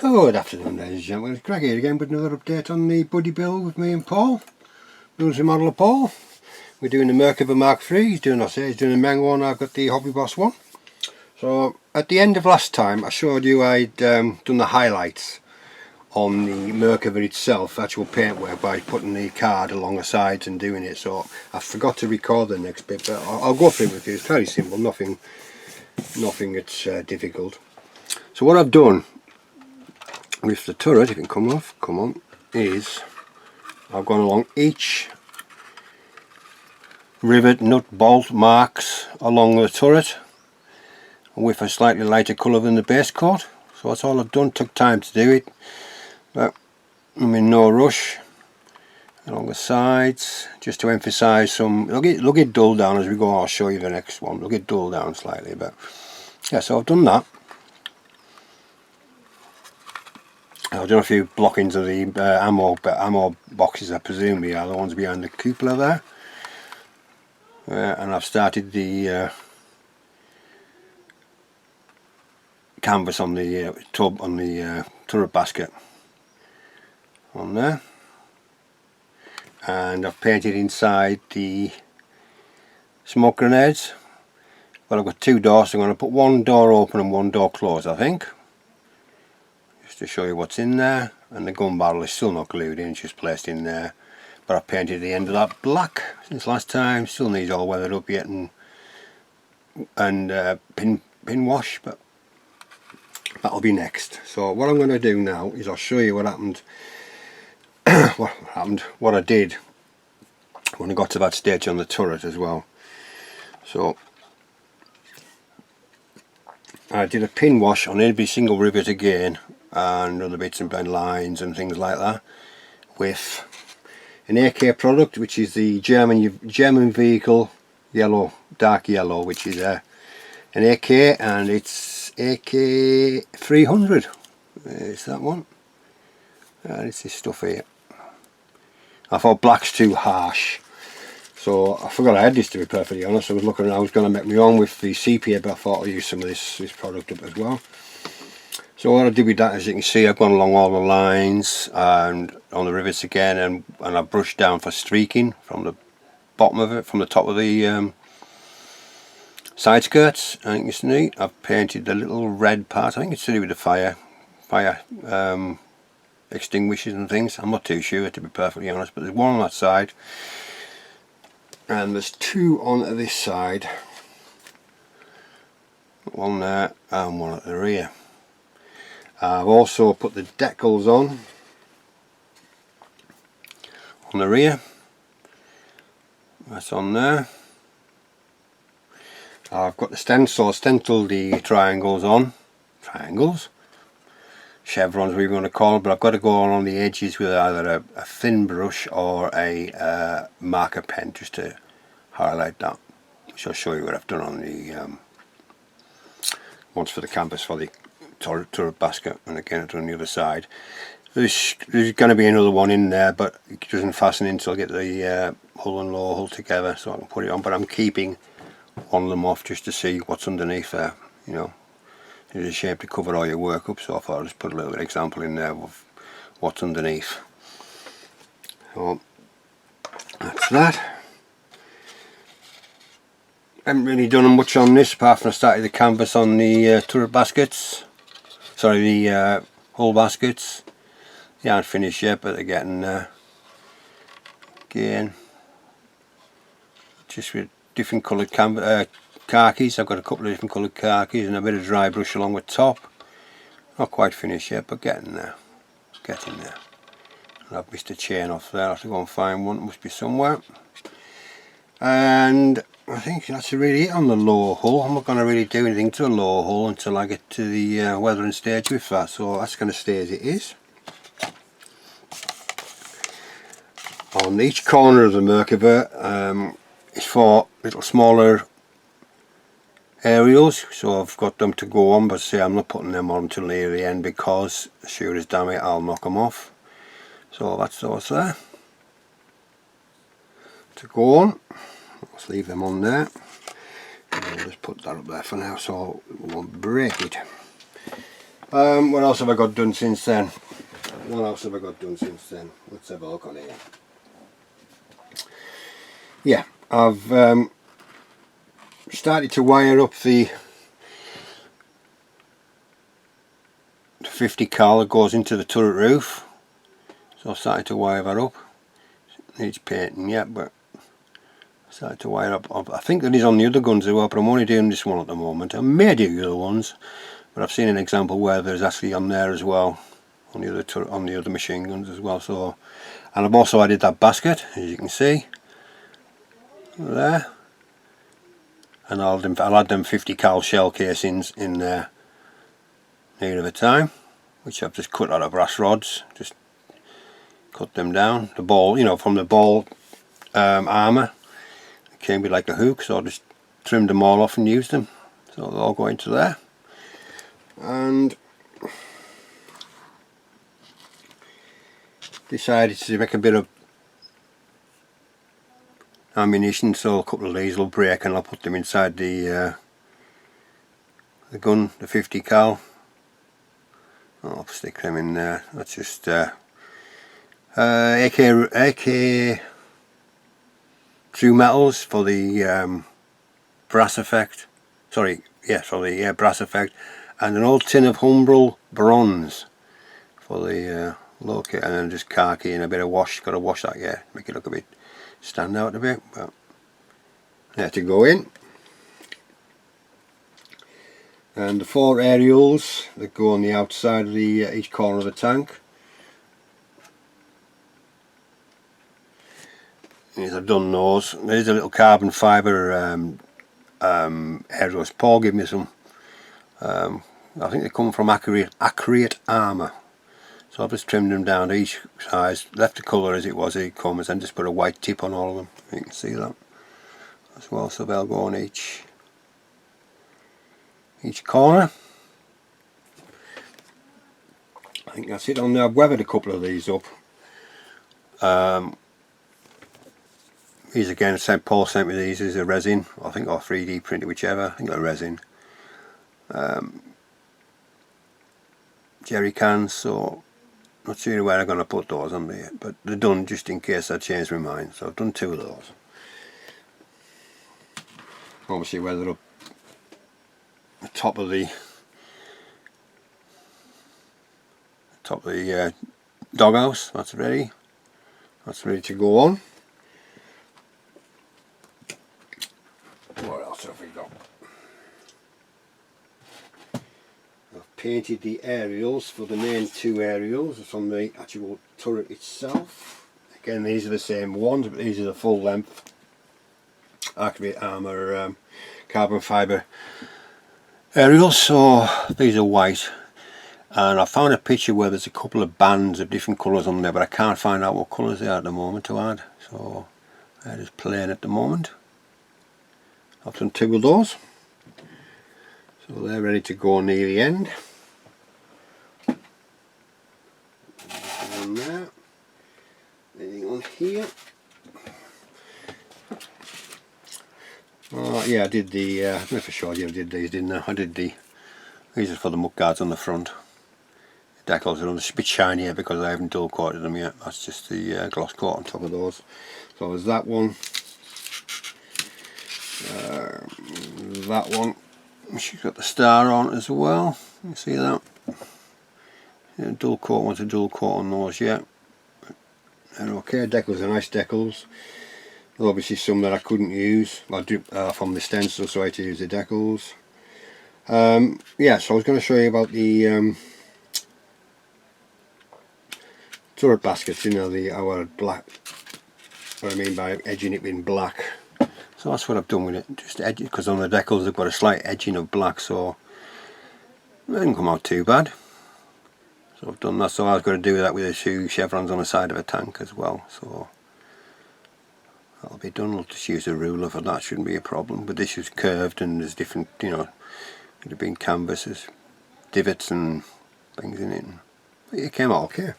Good afternoon, ladies and gentlemen. It's Greg here again with another update on the Buddy build with me and Paul. Building a model of Paul. We're doing the Merkava Mark III. He's doing the Meng one. I've got the Hobbyboss one. So at the end of last time I showed you I'd done the highlights on the Merkava itself, actual paintwork, by putting the card along the sides and doing it. So I forgot to record the next bit, but I'll go through it with you. It's very simple, nothing that's difficult. So what I've done with the turret, if it can come on, is I've gone along each rivet, nut, bolt marks along the turret with a slightly lighter colour than the base coat. So that's all I've done. Took time to do it, but I'm in no rush. Along the sides, just to emphasise some, it'll get dulled down as we go. I'll show you the next one. It'll get dulled down slightly, but yeah, so I've done that. I've done a few blockings of the ammo boxes. I presume they are the ones behind the cupola there, and I've started the canvas on the tub on the turret basket on there, and I've painted inside the smoke grenades. Well, I've got two doors, so I'm going to put one door open and one door closed, I think, just to show you what's in there. And the gun barrel is still not glued in, it's just placed in there, but I painted the end of that black since last time. Still needs all weathered up yet and pin wash, but that'll be next. So what I'm going to do now is I'll show you what happened what I did when I got to that stage on the turret as well. So I did a pin wash on every single rivet again, and other bits and bend lines and things like that, with an AK product, which is the German vehicle yellow, dark yellow, which is an AK, and it's AK 300. It's that one, and it's this stuff here. I thought black's too harsh, so I forgot I had this, to be perfectly honest. I was looking around, I was going to make my own with the sepia, but I thought I'd use some of this product up as well. So what I did with that, as you can see, I've gone along all the lines and on the rivets again, and I brushed down for streaking from the bottom of it, from the top of the side skirts. I think it's neat. I've painted the little red part. I think it's to do with the fire extinguishers and things. I'm not too sure, to be perfectly honest, but there's one on that side and there's two on this side, one there and one at the rear. I've also put the decals on the rear. That's on there. I've got the stenciled the triangles on. Chevrons, whatever you want to call it, but I've got to go on the edges with either a thin brush or a marker pen, just to highlight that. So I'll show you what I've done on the ones for the canvas for the turret basket, and again I've done the other side. There's going to be another one in there, but it doesn't fasten until I get the hull and lower hull together, so I can put it on. But I'm keeping one of them off just to see what's underneath there. You know, it's a shame to cover all your work up, so I thought I'd just put a little example in there of what's underneath. So that's that. I haven't really done much on this apart from I started the canvas on the turret baskets, sorry, the hull baskets. They aren't finished yet, but they're getting there. Again, just with different coloured khakis. I've got a couple of different coloured khakis and a bit of dry brush along the top. Not quite finished yet, but getting there. Getting there. And I've missed a chain off there. I'll have to go and find one. It must be somewhere. And I think that's really it on the lower hull. I'm not going to really do anything to the lower hull until I get to the weathering stage with that. So that's going to stay as it is. On each corner of the Merkava is for little smaller aerials, so I've got them to go on, but say I'm not putting them on until near the end, because sure as damn it I'll knock them off. So that's what's there to go on. Let's leave them on there. I'll just put that up there for now so it won't break it. What else have I got done since then? Let's have a look on here. Yeah, I've started to wire up the 50 cal that goes into the turret roof. So I've started to wire that up. Needs painting yet, but I started to wire up. I think that is on the other guns as well, but I'm only doing this one at the moment. I may do the other ones, but I've seen an example where there's actually on there as well, on the other machine guns as well. So, and I've also added that basket, as you can see there, and I'll add them 50 cal shell casings in there near the time, which I've just cut out of brass rods. Just cut them down, the ball, from the ball armour. It came with like a hook, so I just trimmed them all off and used them. So they'll all go into there. And decided to make a bit of ammunition, so a couple of these will break and I'll put them inside the gun, the 50 cal. I'll stick them in there. That's just AK true metals for the brass effect. Sorry, yeah, for the brass effect, and an old tin of Humbrol bronze for the locator, and then just khaki and a bit of wash. Got to wash that, yeah, make it look a bit stand out a bit. But yeah, to go in. And the 4 aerials that go on the outside of the each corner of the tank. As I've done those, there's a little carbon fibre aerials. Paul gave me some. I think they come from Accurate Armour. So I've just trimmed them down to each size, left the colour as it was, it comes, and just put a white tip on all of them. You can see that as well. So they'll go on each corner. I think that's it on there. I've weathered a couple of these up. These again, Paul sent me these as a resin, I think, or 3D printed, whichever. I think they're resin. Jerry cans, so not sure where I'm going to put those on there, but they're done just in case I change my mind. So I've done 2 of those. Obviously weathered up the top of the doghouse. That's ready to go on. What else have we got? I've painted the aerials for the main 2 aerials. It's on the actual turret itself. Again, these are the same ones, but these are the full length Accurate Armour carbon fibre aerials. So these are white, and I found a picture where there's a couple of bands of different colours on there, but I can't find out what colours they are at the moment to add. So they're just plain at the moment. I've done 2 of those, so they're ready to go near the end. On there, anything on here? Oh yeah, I did the. I don't know if I showed you I did these, didn't I? I did these are for the muck guards on the front. The decals are on a bit shinier because I haven't dual coated them yet. That's just the gloss coat on top of those. So there's that one. That one, she's got the star on as well. You see that? Yeah, dual coat, wants a dual coat on those yet. And okay, decals are nice decals. There's obviously some that I couldn't use. I do from the stencil, so I had to use the decals. Yeah, so I was going to show you about the turret baskets. Our black. What I mean by edging it in black. So that's what I've done with it, just edge it, because on the decals they've got a slight edging of black, so it didn't come out too bad. So I've done that. So I was going to do that with the 2 chevrons on the side of a tank as well, so that'll be done. I'll just use a ruler for that, shouldn't be a problem. But this is curved and there's different, could have been canvases, divots and things in it. But it came out okay.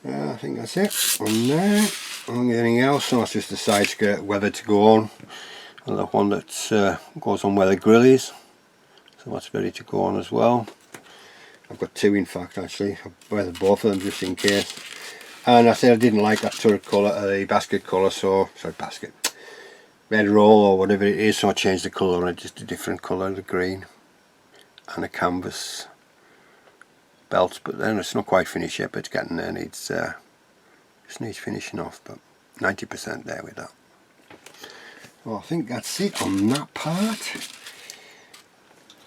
I think that's it on there. Anything else? So that's just the side skirt weather to go on. Another one that goes on where the grill is. So that's ready to go on as well. I've got two in fact actually. I've weathered both of them just in case. And I said I didn't like that turret colour, the basket colour, so, sorry, basket, red roll or whatever it is, so I changed the colour on it, just a different colour, the green, and a canvas belt, but then it's not quite finished yet, but it's getting there, needs, just needs finishing off, but 90% there with that. Well, I think that's it on that part.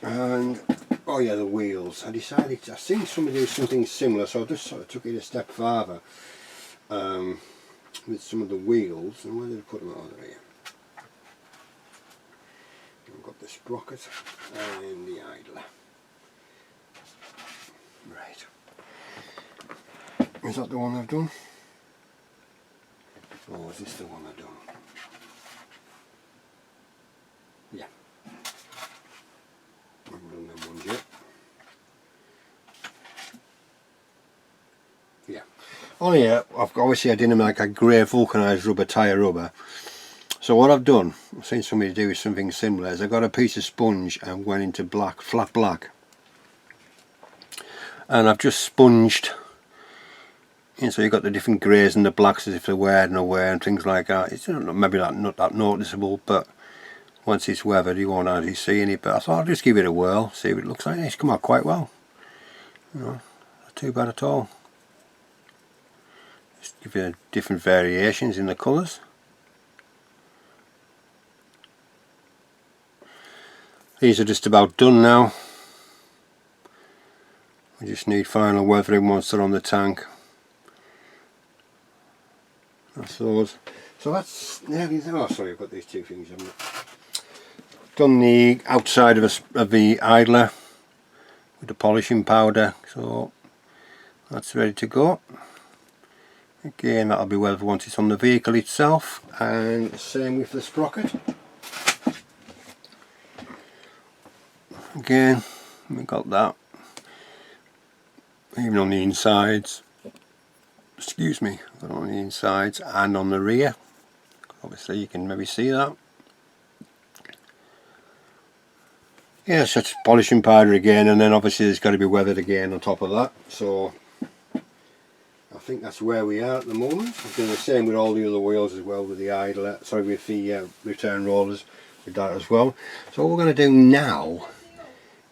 And, oh yeah, the wheels. I decided, I've seen somebody do something similar, so I just sort of took it a step further with some of the wheels. And where did I put them over here? I've got the sprocket and the idler. Right. Is that the one I've done? Or is this the one I've done? Yeah. I haven't done them ones yet. Yeah. Oh yeah, obviously I didn't like a grey vulcanised rubber tyre rubber. So what I've done, I've seen somebody do something similar, is I got a piece of sponge and went into black, flat black. And I've just sponged, and so you've got the different greys and the blacks as if they're wearing away and things like that. It's maybe not that noticeable, but once it's weathered you won't actually see any. But I thought I'll just give it a whirl, see what it looks like. It's come out quite well. You know, not too bad at all. Just give you different variations in the colours. These are just about done now. We just need final weathering once they're on the tank. That's those. So that's nearly, oh sorry, I've got these two things on. Done the outside of the idler with the polishing powder, so that's ready to go. Again, that'll be weathered once it's on the vehicle itself, and same with the sprocket. Again, we got that. Even on the insides, excuse me, on the insides and on the rear. Obviously you can maybe see that. Yeah, so it's polishing powder again, and then obviously there's got to be weathered again on top of that. So I think that's where we are at the moment. I'm doing the same with all the other wheels as well, with the idler, sorry, with the return rollers, with that as well. So what we're going to do now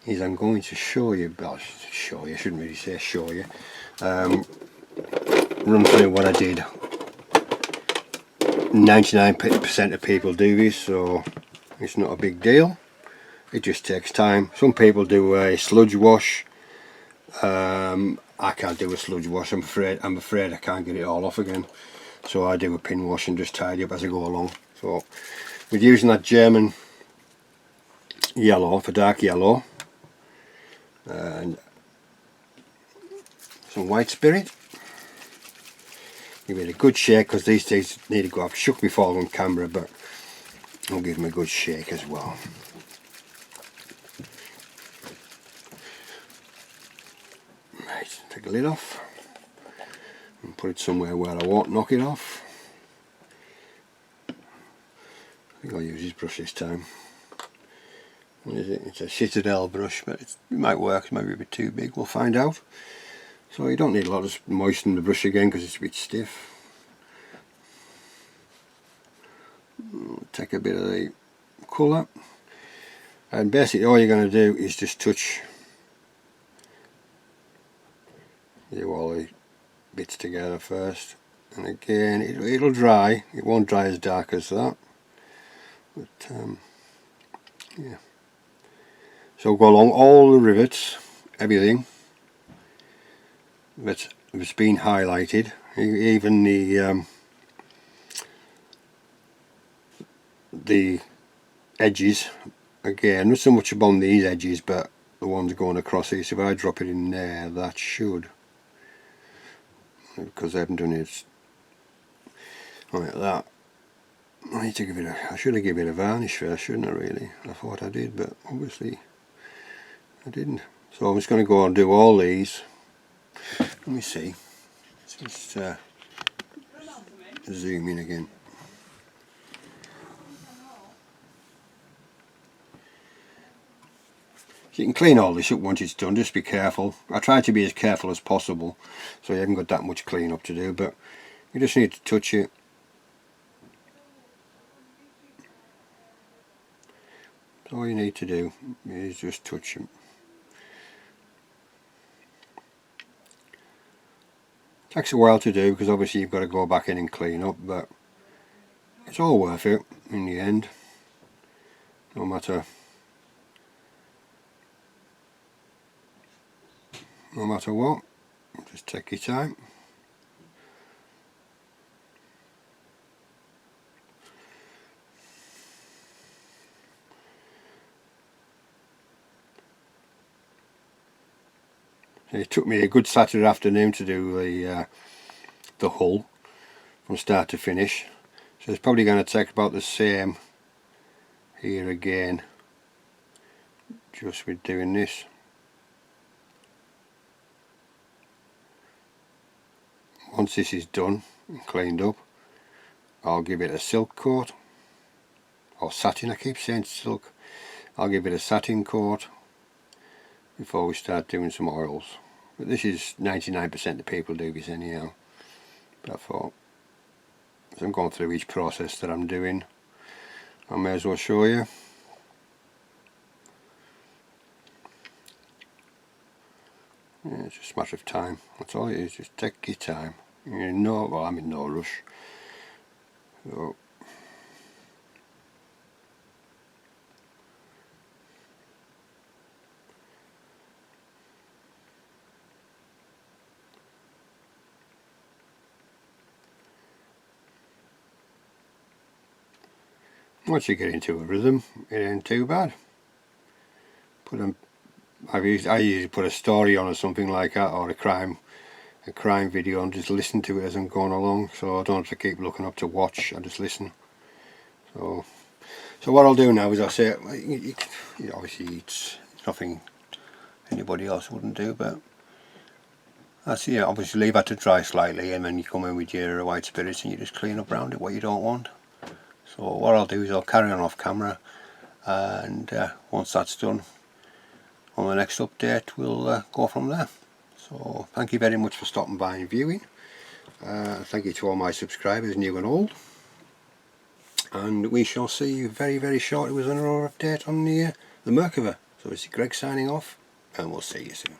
is I'm going to show you, well, show you, I shouldn't really say show you, run through what I did. 99% of people do this, so it's not a big deal. It just takes time. Some people do a sludge wash. I can't do a sludge wash. I'm afraid I can't get it all off again. So I do a pin wash and just tidy up as I go along. So we're using that German yellow for dark yellow. And some white spirit. Give it a good shake, because these things need to go. I've shook before on camera, but I'll give them a good shake as well. Right, take the lid off and put it somewhere where I won't knock it off. I think I'll use this brush this time. What is it? It's a Citadel brush, but it might work. It might be a bit too big. We'll find out. So you don't need a lot of moisten the brush again because it's a bit stiff. Take a bit of the colour, and basically all you're going to do is just touch all the bits together first, and again it'll dry. It won't dry as dark as that, but yeah. So go along all the rivets, everything that's been highlighted, even the edges. Again, not so much upon these edges, but the ones going across here. So if I drop it in there, that should, because I haven't done it like that. I need to give it I should have given it a varnish first, shouldn't I really? I thought I did, but obviously I didn't. So I'm just going to go and do all these. Let me see. Let's just zoom in again. So you can clean all this up once it's done, just be careful. I try to be as careful as possible, so you haven't got that much clean up to do, but you just need to touch it. All you need to do is just touch them. Takes a while to do because obviously you've got to go back in and clean up, but it's all worth it in the end, no matter what. Just take your time. It took me a good Saturday afternoon to do the hull from start to finish, so it's probably going to take about the same here again, just with doing this. Once this is done and cleaned up, I'll give it a silk coat, or satin. I keep saying silk. I'll give it a satin coat before we start doing some oils. But this is 99% of people do this anyhow. But I thought, as I'm going through each process that I'm doing, I may as well show you. Yeah, it's just a matter of time. That's all it is. Just take your time. You know, well, I'm in no rush. So, once you get into a rhythm, it ain't too bad. I usually put a story on or something like that, or a crime video, and just listen to it as I'm going along, so I don't have to keep looking up to watch. I just listen. So what I'll do now is I'll say, obviously it's nothing anybody else wouldn't do, but that's, yeah, obviously leave that to dry slightly, and then you come in with your white spirits and you just clean up around it what you don't want. So what I'll do is I'll carry on off camera, and once that's done, on the next update we'll go from there. So thank you very much for stopping by and viewing. Thank you to all my subscribers, new and old, and we shall see you very, very shortly with another update on the Merkava. So it's Greg signing off, and we'll see you soon.